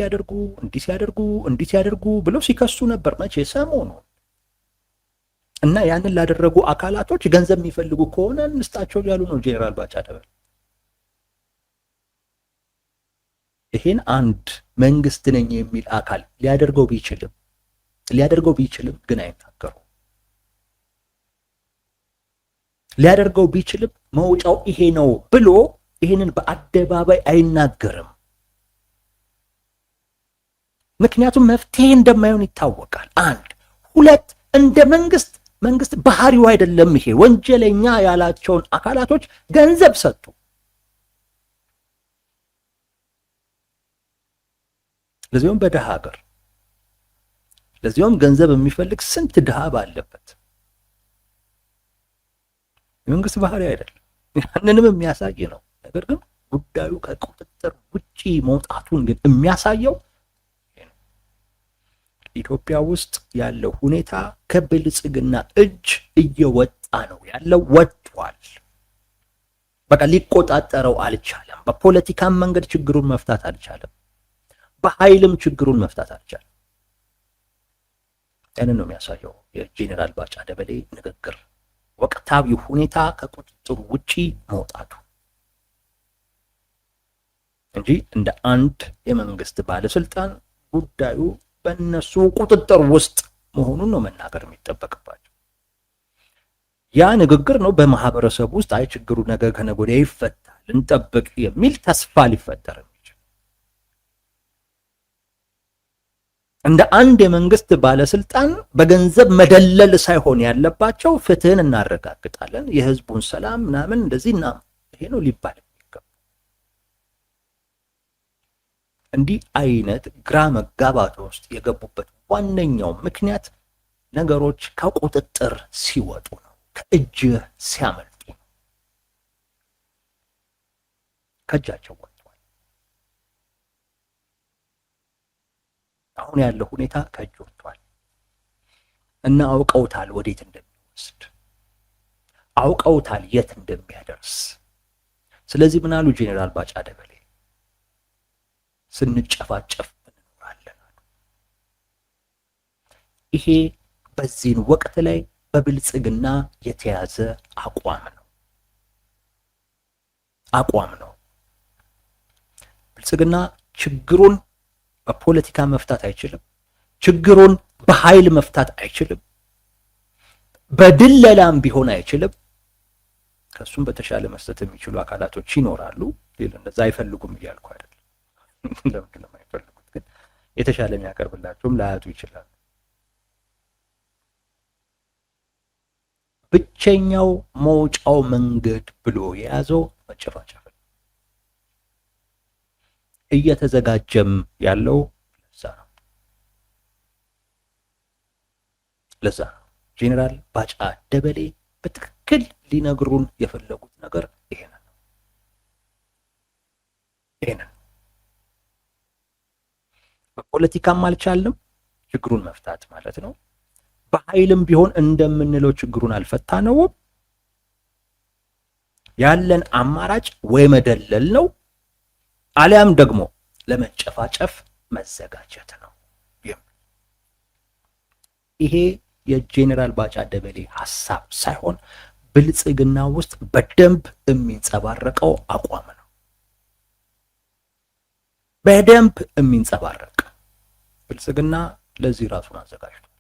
ሲያደርጉ ብለው ሲከሱ ነበር መቼ ሰሞኑ። እና ያንን ላደረጉ አካላቶች ገንዘብ የሚፈልጉ ከሆነ እንስጣቸው ያሉ ነው ጄኔራል ባጫ ደበሌ። ይሄን አንድ መንግስት ነኝ የሚል አካል ሊያደርገው ቢችልም ግን አይናገሩ። ሊያደርገው ቢችልም መውጫው ይሄ ነው ብሎ ይሄንን በአደባባይ አይናገርም። ምክንያቱም መፍትሄ እንደማይሆን ይታወቃል። አንድ ሁለት እንደ መንግስት ባህሪው አይደለም። ይሄ ወንጀለኛ ያላቸውን አካላቶች ገንዘብ ሰጡ። ለዚያውም በደሃ ሀገር፣ ለዚያውም ገንዘብ የሚፈልግ ስንት ድሃ ባለበት የመንግስት ባህሪ አይደለም። ያንንም የሚያሳይ ነው። ነገር ግን ጉዳዩ ከቁጥጥር ውጪ መውጣቱን ግን የሚያሳየው ኢትዮጵያ ውስጥ ያለው ሁኔታ ከብልጽግና እጅ እየወጣ ነው ያለው። ወጥቷል። በቃ ሊቆጣጠረው አልቻለም። በፖለቲካም መንገድ ችግሩን መፍታት አልቻለም። በኃይልም ችግሩን መፍታት አልቻለም። ያንን ነው የሚያሳየው የጄኔራል ባጫ ደበሌ ንግግር፣ ወቅታዊ ሁኔታ ከቁጥጥር ውጪ መውጣቱ እንጂ እንደ አንድ የመንግስት ባለስልጣን ጉዳዩ በእነሱ ቁጥጥር ውስጥ መሆኑን ነው መናገር የሚጠበቅባቸው። ያ ንግግር ነው በማህበረሰቡ ውስጥ አይ ችግሩ ነገ ከነገ ወዲያ ይፈታል እንጠብቅ የሚል ተስፋ ሊፈጠር የሚችል። እንደ አንድ የመንግስት ባለስልጣን በገንዘብ መደለል ሳይሆን ያለባቸው ፍትህን እናረጋግጣለን፣ የህዝቡን ሰላም ምናምን እንደዚህና ይሄ ነው ሊባል የሚገባው። እንዲህ አይነት ግራ መጋባት ውስጥ የገቡበት ዋነኛው ምክንያት ነገሮች ከቁጥጥር ሲወጡ ነው፣ ከእጅህ ሲያመልጡ ነው። ከእጃቸው ወጥቷል። አሁን ያለው ሁኔታ ከእጅ ወጥቷል እና አውቀውታል ወዴት እንደሚወስድ፣ አውቀውታል የት እንደሚያደርስ። ስለዚህ ምን አሉ ጄኔራል ባጫ ደበሌ? ስንጨፋጨፍ እንኖራለን አሉ። ይሄ በዚህን ወቅት ላይ በብልጽግና የተያዘ አቋም ነው። ብልጽግና ችግሩን በፖለቲካ መፍታት አይችልም። ችግሩን በኃይል መፍታት አይችልም። በድለላም ቢሆን አይችልም። ከሱም በተሻለ መስጠት የሚችሉ አካላቶች ይኖራሉ። እንደዛ አይፈልጉም እያልኩ አይደለም። ለምንድን ነው የማይፈልጉት? ግን የተሻለ የሚያቀርብላቸውም ላያጡ ይችላሉ። ብቸኛው መውጫው መንገድ ብሎ የያዘው መጨፋጨፍ ነው። እየተዘጋጀም ያለው ለዛ ነው። ጄኔራል ባጫ ደበሌ በትክክል ሊነግሩን የፈለጉት ነገር ይሄንን ነው። በፖለቲካም አልቻልንም ችግሩን መፍታት ማለት ነው። በኃይልም ቢሆን እንደምንለው ችግሩን አልፈታነውም። ያለን አማራጭ ወይ መደለል ነው አሊያም ደግሞ ለመጨፋጨፍ መዘጋጀት ነው። ይሄ የጄኔራል ባጫ ደበሌ ሐሳብ ሳይሆን ብልጽግና ውስጥ በደንብ የሚንጸባረቀው አቋም ነው። በደንብ የሚንጸባረቅ ብልጽግና ለዚህ ራሱን አዘጋጅቷል።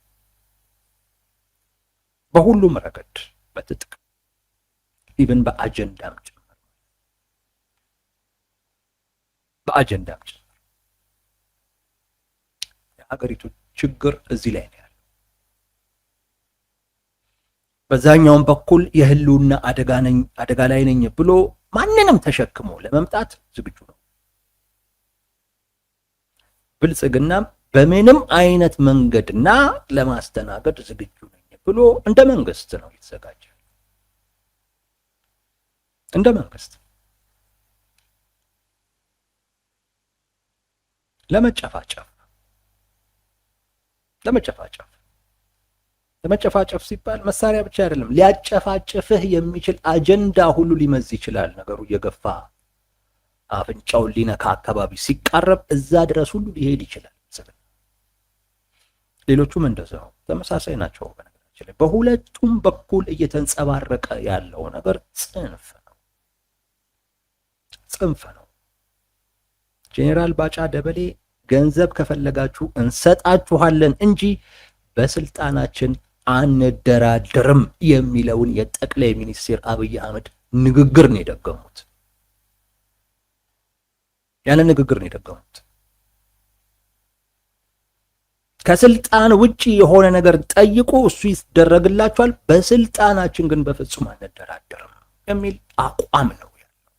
በሁሉም ረገድ በትጥቅ ኢቭን በአጀንዳም ጭምር የሀገሪቱ ችግር እዚህ ላይ ነው ያለው። በዛኛውም በኩል የህልውና አደጋ ላይ ነኝ ብሎ ማንንም ተሸክሞ ለመምጣት ዝግጁ ነው። ብልጽግናም በምንም አይነት መንገድና ለማስተናገድ ዝግጁ ነኝ ብሎ እንደ መንግስት ነው የተዘጋጀ። እንደ መንግስት ለመጨፋጨፍ ሲባል መሳሪያ ብቻ አይደለም፣ ሊያጨፋጭፍህ የሚችል አጀንዳ ሁሉ ሊመዝ ይችላል። ነገሩ እየገፋ አፍንጫውን ሊነካ አካባቢ ሲቃረብ እዛ ድረስ ሁሉ ሊሄድ ይችላል። ሌሎቹም እንደዛው ተመሳሳይ ናቸው። በነገራችን ላይ በሁለቱም በኩል እየተንጸባረቀ ያለው ነገር ጽንፍ ነው። ጄኔራል ባጫ ደበሌ ገንዘብ ከፈለጋችሁ እንሰጣችኋለን እንጂ በስልጣናችን አንደራደርም የሚለውን የጠቅላይ ሚኒስትር አብይ አህመድ ንግግር ነው የደገሙት። ያንን ንግግር ነው የደገሙት። ከስልጣን ውጪ የሆነ ነገር ጠይቁ፣ እሱ ይደረግላችኋል፣ በስልጣናችን ግን በፍጹም አንደራደርም የሚል አቋም ነው ያለው።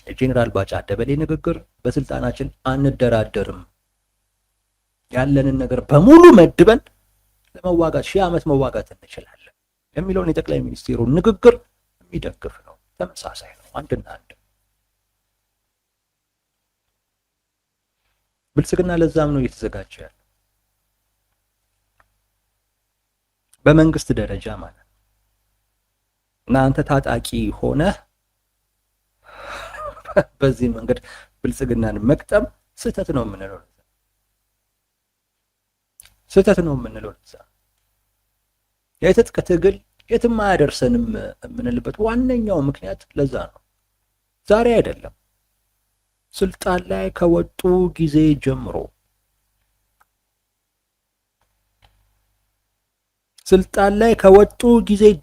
የጄኔራል ባጫ ደበሌ ንግግር በስልጣናችን አንደራደርም፣ ያለንን ነገር በሙሉ መድበን ለመዋጋት 1000 ዓመት መዋጋት እንችላለን የሚለውን የጠቅላይ ሚኒስትሩን ንግግር የሚደግፍ ነው። ተመሳሳይ ነው፣ አንድና አንድ። ብልጽግና ለዛም ነው እየተዘጋጀ ያለው በመንግስት ደረጃ ማለት ነው። እናንተ ታጣቂ ሆነ በዚህ መንገድ ብልጽግናን መቅጠም ስህተት ነው የምንለው የትጥቅ ትግል የትም አያደርሰንም የምንልበት ዋነኛው ምክንያት ለዛ ነው። ዛሬ አይደለም፣ ስልጣን ላይ ከወጡ ጊዜ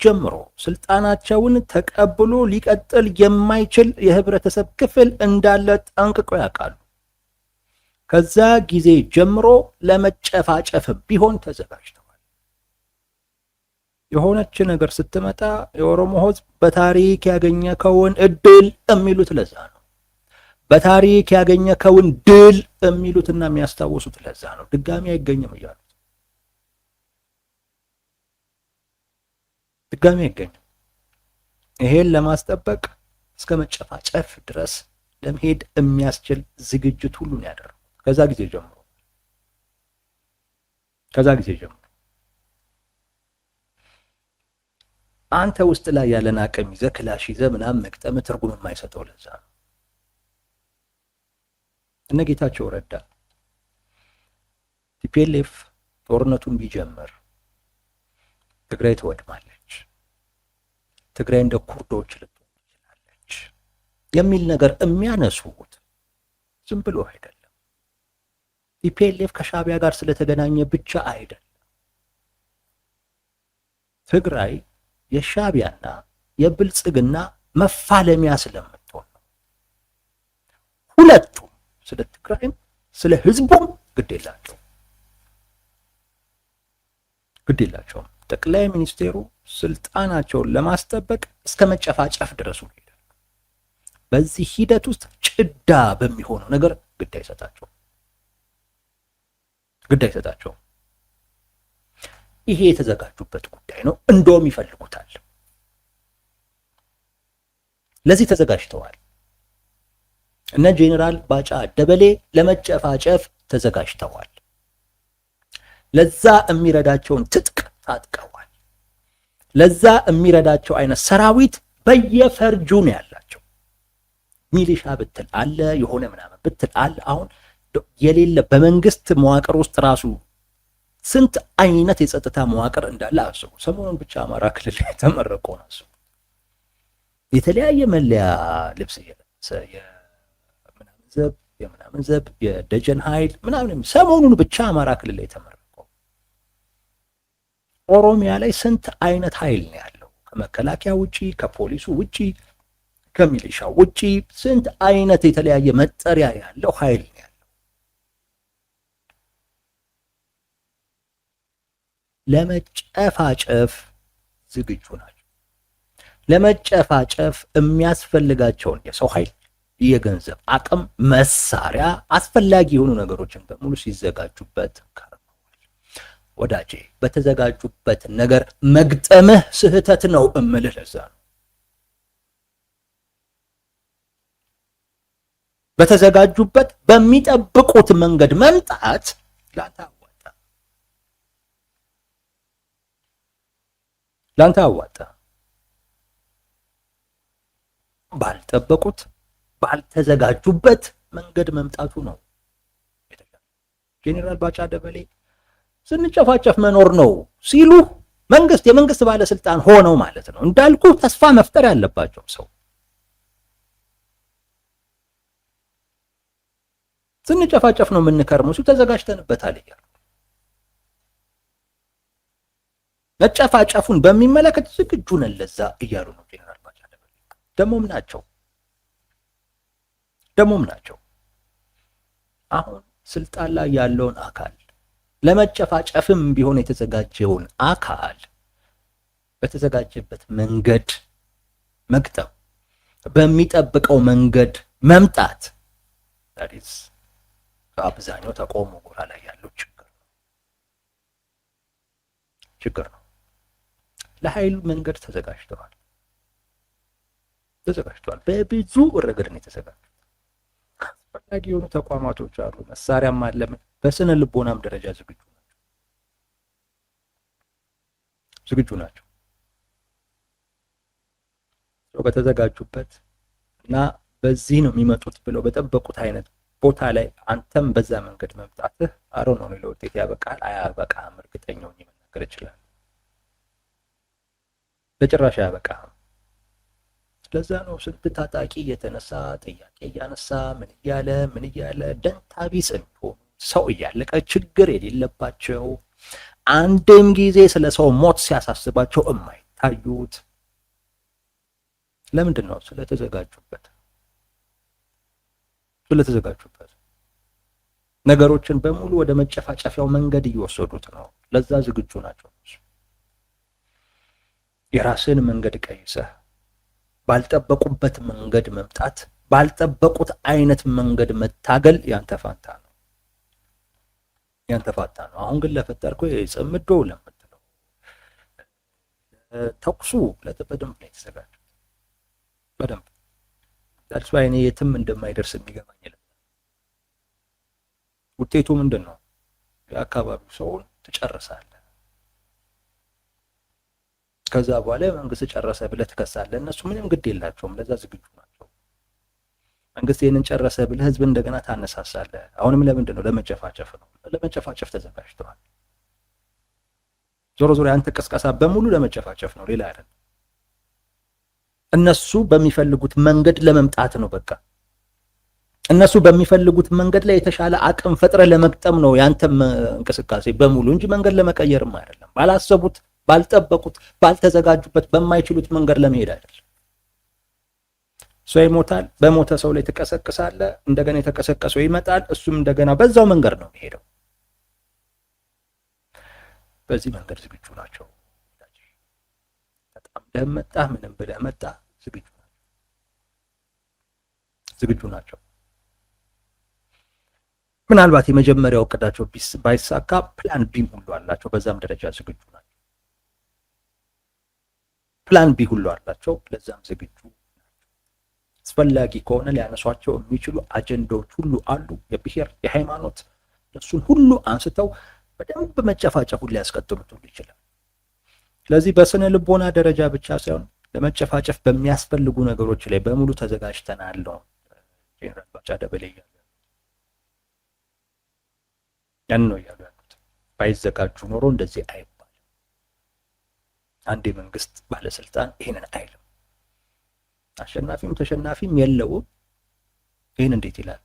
ጀምሮ ስልጣናቸውን ተቀብሎ ሊቀጥል የማይችል የህብረተሰብ ክፍል እንዳለ ጠንቅቀው ያውቃሉ። ከዛ ጊዜ ጀምሮ ለመጨፋጨፍ ቢሆን ተዘጋጅተዋል። የሆነች ነገር ስትመጣ የኦሮሞ ህዝብ በታሪክ ያገኘከውን እድል የሚሉት ለዛ ነው። በታሪክ ያገኘከውን ድል የሚሉትና የሚያስታውሱት ለዛ ነው። ድጋሚ አይገኝም እያሉ ድጋሚ አይገኝም። ይሄን ለማስጠበቅ እስከ መጨፋጨፍ ድረስ ለመሄድ የሚያስችል ዝግጅት ሁሉ ነው ያደረጉት። ከዛ ጊዜ ጀምሮ አንተ ውስጥ ላይ ያለን አቅም ይዘህ ክላሽ ይዘህ ምናምን መቅጠም ትርጉም የማይሰጠው ለዛ ነው። እነ ጌታቸው ረዳ ቲፒኤልኤፍ ጦርነቱን ቢጀምር ትግራይ ትወድማለች፣ ትግራይ እንደ ኩርዶች ልትሆን ትችላለች የሚል ነገር የሚያነሱት ዝም ብሎ አይደለም። ቲፒኤልኤፍ ከሻቢያ ጋር ስለተገናኘ ብቻ አይደለም። ትግራይ የሻቢያና የብልጽግና መፋለሚያ ስለምትሆን ነው። ሁለቱም ስለ ትግራይም ስለ ህዝቡም ግድ የላቸውም። ጠቅላይ ሚኒስቴሩ ስልጣናቸውን ለማስጠበቅ እስከ መጨፋጨፍ ድረሱ ይሄዳል። በዚህ ሂደት ውስጥ ጭዳ በሚሆነው ነገር ግድ አይሰጣቸውም። ይሄ የተዘጋጁበት ጉዳይ ነው። እንደውም ይፈልጉታል። ለዚህ ተዘጋጅተዋል። እነ ጄኔራል ባጫ ደበሌ ለመጨፋጨፍ ተዘጋጅተዋል። ለዛ የሚረዳቸውን ትጥቅ ታጥቀዋል። ለዛ የሚረዳቸው አይነት ሰራዊት በየፈርጁ ነው ያላቸው። ሚሊሻ ብትል አለ፣ የሆነ ምናምን ብትል አለ። አሁን የሌለ በመንግስት መዋቅር ውስጥ ራሱ ስንት አይነት የጸጥታ መዋቅር እንዳለ አስቡ። ሰሞኑን ብቻ አማራ ክልል የተመረቀው ነው። አስቡ። የተለያየ መለያ ልብስ እየለበሰ የምናምን ዘብ የደጀን ኃይል ምናምን ሰሞኑን ብቻ አማራ ክልል የተመረቀው። ኦሮሚያ ላይ ስንት አይነት ኃይል ነው ያለው? ከመከላከያ ውጪ፣ ከፖሊሱ ውጪ፣ ከሚሊሻው ውጪ ስንት አይነት የተለያየ መጠሪያ ያለው ኃይል ነው ያለው። ለመጨፋጨፍ ዝግጁ ናቸው። ለመጨፋጨፍ የሚያስፈልጋቸውን የሰው ኃይል፣ የገንዘብ አቅም፣ መሳሪያ፣ አስፈላጊ የሆኑ ነገሮችን በሙሉ ሲዘጋጁበት ከርመዋል። ወዳጄ በተዘጋጁበት ነገር መግጠምህ ስህተት ነው እምልህ ለዛ ነው። በተዘጋጁበት በሚጠብቁት መንገድ መምጣት ላንተ አዋጣ። ባልጠበቁት ባልተዘጋጁበት መንገድ መምጣቱ ነው። ጄኔራል ባጫ ደበሌ ስንጨፋጨፍ መኖር ነው ሲሉ የመንግስት ባለስልጣን ሆነው ማለት ነው። እንዳልኩ ተስፋ መፍጠር ያለባቸው ሰው ስንጨፋጨፍ ነው የምንከርመው ሲሉ ተዘጋጅተንበታል እያሉ መጨፋጨፉን በሚመለከት ዝግጁ ነን ለዛ እያሉ ነው ጄኔራል ባጫ ደበሌ። ደሞም ናቸው። አሁን ስልጣን ላይ ያለውን አካል ለመጨፋጨፍም ቢሆን የተዘጋጀውን አካል በተዘጋጀበት መንገድ መግጠም፣ በሚጠብቀው መንገድ መምጣት ታዲስ በአብዛኛው ተቆሞ ጎራ ላይ ያለው ችግር ነው። ለኃይሉ መንገድ ተዘጋጅተዋል። በብዙ ረገድ ነው የተዘጋጁት። አስፈላጊ የሆኑ ተቋማቶች አሉ፣ መሳሪያም አለ። በስነ ልቦናም ደረጃ ዝግጁ ናቸው። በተዘጋጁበት እና በዚህ ነው የሚመጡት ብለው በጠበቁት አይነት ቦታ ላይ አንተም በዛ መንገድ መምጣትህ ነው ለውጤት ያበቃል አያበቃም፣ እርግጠኛው መናገር ይችላል። በጭራሽ አያበቃም። ስለዛ ነው ስንት ታጣቂ የተነሳ ጥያቄ እያነሳ ምን እያለ ደንታ ቢስ የሚሆኑ ሰው እያለቀ ችግር የሌለባቸው አንድም ጊዜ ስለ ሰው ሞት ሲያሳስባቸው የማይታዩት ለምንድን ነው? ስለተዘጋጁበት ነገሮችን በሙሉ ወደ መጨፋጨፊያው መንገድ እየወሰዱት ነው። ለዛ ዝግጁ ናቸው። የራስን መንገድ ቀይሰህ ባልጠበቁበት መንገድ መምጣት፣ ባልጠበቁት አይነት መንገድ መታገል ያንተ ፋንታ ነው። አሁን ግን ለፈጠርከው የጽምዶ ለምትለው ተኩሱ በደንብ ነው የተዘጋጀው። በደንብ ዳልስ ባይኔ የትም እንደማይደርስ የሚገባኝ የለም። ውጤቱ ምንድን ነው? የአካባቢው ሰውን ትጨርሳለህ። ከዛ በኋላ መንግስት ጨረሰ ብለህ ትከሳለህ። እነሱ ምንም ግድ የላቸውም፣ ለዛ ዝግጁ ናቸው። መንግስት ይሄንን ጨረሰ ብለህ ህዝብ እንደገና ታነሳሳለህ። አሁንም ለምንድን ነው? ለመጨፋጨፍ ነው። ለመጨፋጨፍ ተዘጋጅተዋል። ዞሮ ያንተ ቅስቀሳ በሙሉ ለመጨፋጨፍ ነው፣ ሌላ አይደለም። እነሱ በሚፈልጉት መንገድ ለመምጣት ነው። በቃ እነሱ በሚፈልጉት መንገድ ላይ የተሻለ አቅም ፈጥረ ለመግጠም ነው ያንተም እንቅስቃሴ በሙሉ እንጂ መንገድ ለመቀየርም አይደለም። ባላሰቡት፣ ባልጠበቁት፣ ባልተዘጋጁበት በማይችሉት መንገድ ለመሄድ አይደለም። ሰው ይሞታል። በሞተ ሰው ላይ ትቀሰቅሳለህ። እንደገና የተቀሰቀሰው ይመጣል። እሱም እንደገና በዛው መንገድ ነው የሚሄደው። በዚህ መንገድ ዝግጁ ናቸው። በጣም ደመጣ ምንም ብለህ መጣ ዝግጁ ናቸው። ምናልባት የመጀመሪያው እቅዳቸው ባይሳካ ፕላን ቢ ሁሉ አላቸው። በዛም ደረጃ ዝግጁ ናቸው። ፕላን ቢ ሁሉ አላቸው። ለዛም ዝግጁ ናቸው። አስፈላጊ ከሆነ ሊያነሷቸው የሚችሉ አጀንዳዎች ሁሉ አሉ። የብሔር፣ የሃይማኖት፣ እሱን ሁሉ አንስተው በደንብ መጨፋጨፉን ሊያስቀጥሉት ሁሉ ይችላል። ስለዚህ በስነ ልቦና ደረጃ ብቻ ሳይሆን ለመጨፋጨፍ በሚያስፈልጉ ነገሮች ላይ በሙሉ ተዘጋጅተናል ነው ጄኔራል ባጫ ደበሌ ያን ነው እያሉ ያሉት። ባይዘጋጁ ኖሮ እንደዚህ አይባልም። አንድ የመንግስት ባለስልጣን ይሄንን አይልም። አሸናፊም ተሸናፊም የለውም። ይሄን እንዴት ይላል?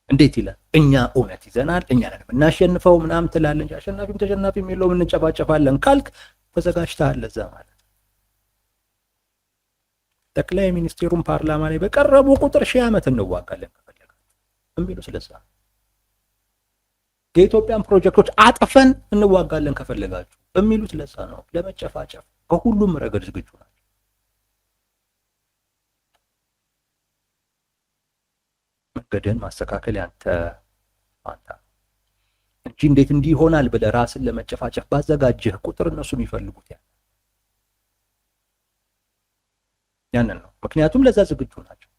እንዴት ይላል? እኛ እውነት ይዘናል፣ እኛ ነን እናሸንፈው ምናምን ትላለህ እንጂ አሸናፊም ተሸናፊም የለውም እንጨፋጨፋለን ካልክ ተዘጋጅተሃል ለዛ ማለት። ጠቅላይ ሚኒስቴሩን ፓርላማ ላይ በቀረቡ ቁጥር 1000 ዓመት እንዋጋለን ከፈለጋችሁ የሚሉ ስለዛ የኢትዮጵያን ፕሮጀክቶች አጥፈን እንዋጋለን ከፈለጋችሁ የሚሉት ለዛ ነው። ለመጨፋጨፍ ከሁሉም ረገድ ዝግጁ ናቸው። መንገድህን ማስተካከል ያንተ ፋንታ እንጂ እንዴት እንዲህ ይሆናል ብለህ ራስን ለመጨፋጨፍ ባዘጋጀህ ቁጥር እነሱ የሚፈልጉት ያንን ነው። ምክንያቱም ለዛ ዝግጁ ናቸው።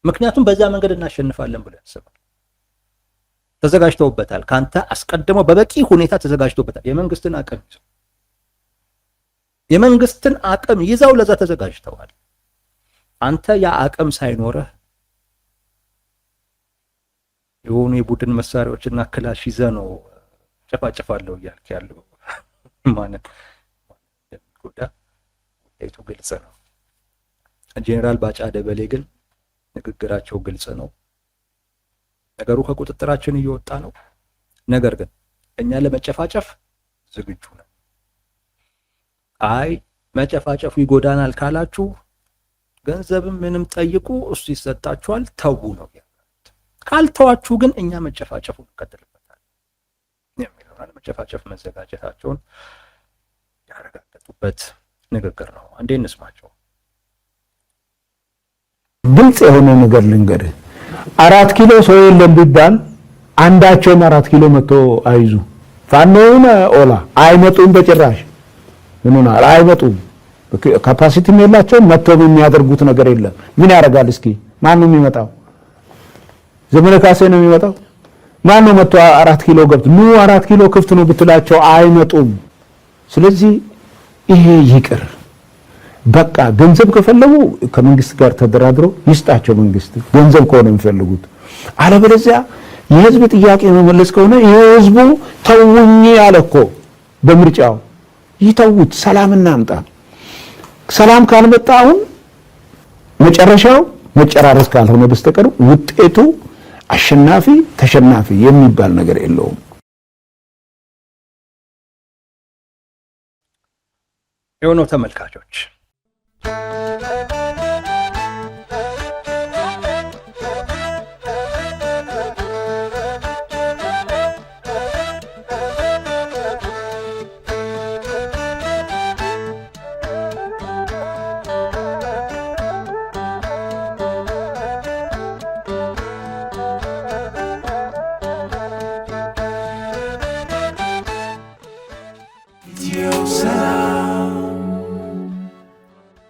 ምክንያቱም በዛ መንገድ እናሸንፋለን ብለው ያስባል። ተዘጋጅተውበታል። ካንተ አስቀድመው በበቂ ሁኔታ ተዘጋጅተውበታል። የመንግስትን አቅም ይዘው ለዛ ተዘጋጅተዋል። አንተ ያ አቅም ሳይኖርህ የሆኑ የቡድን መሳሪያዎችና ክላሽ ይዘህ ነው ጨፋጨፋለሁ እያልክ ያለው ማለት እንደሚጎዳ ውጤቱ ግልጽ ነው። ጄኔራል ባጫ ደበሌ ግን ንግግራቸው ግልጽ ነው። ነገሩ ከቁጥጥራችን እየወጣ ነው። ነገር ግን እኛ ለመጨፋጨፍ ዝግጁ ነን። አይ መጨፋጨፉ ይጎዳናል ካላችሁ ገንዘብም ምንም ጠይቁ፣ እሱ ይሰጣችኋል፣ ተው ነው ያሉት። ካልተዋችሁ ግን እኛ መጨፋጨፉን እንቀጥልበታለን የሚለው ለመጨፋጨፍ መዘጋጀታቸውን ያረጋገጡበት ንግግር ነው። አንዴ እንስማቸው። ግልጽ የሆነ ነገር ልንገርህ፣ 4 ኪሎ ሰው የለም ቢባል አንዳቸውም 4 ኪሎ መጥቶ አይዙ። ፋኖውን ኦላ አይመጡም፣ በጭራሽ ምንና አይመጡም። ካፓሲቲም የላቸውም። መጥተው የሚያደርጉት ነገር የለም። ምን ያደርጋል? እስኪ ማን ነው የሚመጣው? ዘመነ ካሴ ነው የሚመጣው? ማን ነው መጥቶ 4 ኪሎ ገብቶ ኑ 4 ኪሎ ክፍት ነው ብትላቸው አይመጡም። ስለዚህ ይሄ ይቅር። በቃ ገንዘብ ከፈለጉ ከመንግስት ጋር ተደራድረው ይስጣቸው። መንግስት ገንዘብ ከሆነ የሚፈልጉት፣ አለበለዚያ የህዝብ ጥያቄ መመለስ ከሆነ የህዝቡ ተውኝ ያለ እኮ በምርጫው ይተውት፣ ሰላም እናምጣ። ሰላም ካልመጣ አሁን መጨረሻው መጨራረስ ካልሆነ በስተቀር ውጤቱ አሸናፊ ተሸናፊ የሚባል ነገር የለውም። የሆነው ተመልካቾች